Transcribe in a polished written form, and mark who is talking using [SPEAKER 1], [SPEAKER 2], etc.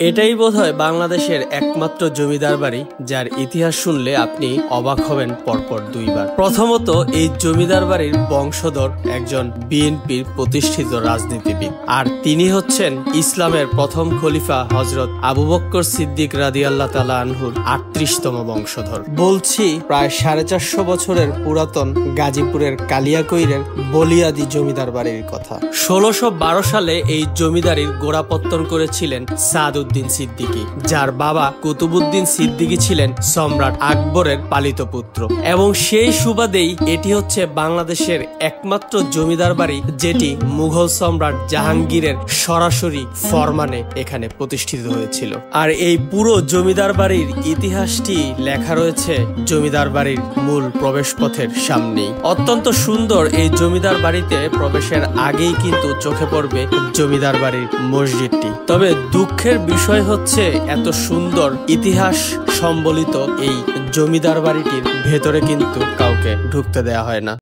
[SPEAKER 1] এটাই বোধহয় বাংলাদেশের একমাত্র জমিদার বাড়ি যার ইতিহাস শুনলে আপনি অবাক হবেন পরপর দুইবার। প্রথমত, এই জমিদার বাড়ির বংশধর একজন বিএনপির প্রতিষ্ঠিত রাজনীতিবিদ, আর তিনি হচ্ছেন ইসলামের প্রথম খলিফা হযরত আবু বকর সিদ্দিক রাদিয়াল্লাহু তাআলা আনহুর ৩৮তম বংশধর। বলছি প্রায় 450 বছরের পুরাতন গাজীপুরের কালিয়াকৈরের বলিয়াদি জমিদার বাড়ির কথা। ১৬১২ সালে এই জমিদারির গোড়াপত্তন করেছিলেন সাদউদ্দিন সিদ্দিকী, যার বাবা কুতুবউদ্দিন সিদ্দিকী ছিলেন সম্রাট আকবরের পালিত পুত্র, এবং সেই সুবাদেই এটি হচ্ছে বাংলাদেশের একমাত্র জমিদার বাড়ি যেটি মুঘল সম্রাট জাহাঙ্গীরের সরাসরি ফরমানে এখানে প্রতিষ্ঠিত হয়েছিল। আর এই পুরো জমিদার বাড়ির ইতিহাসটি লেখা রয়েছে জমিদার বাড়ির মূল প্রবেশপথের সামনেই। অত্যন্ত সুন্দর এই জমিদার বাড়িতে প্রবেশের আগেই কিন্তু চোখে পড়বে জমিদার বাড়ির মসজিদটি। তবে দুঃখের বিষয় হচ্ছে এত সুন্দর ইতিহাস সম্বলিত এই জমিদার বাড়িটির ভেতরে কিন্তু কাউকে ঢুকতে দেয়া হয় না।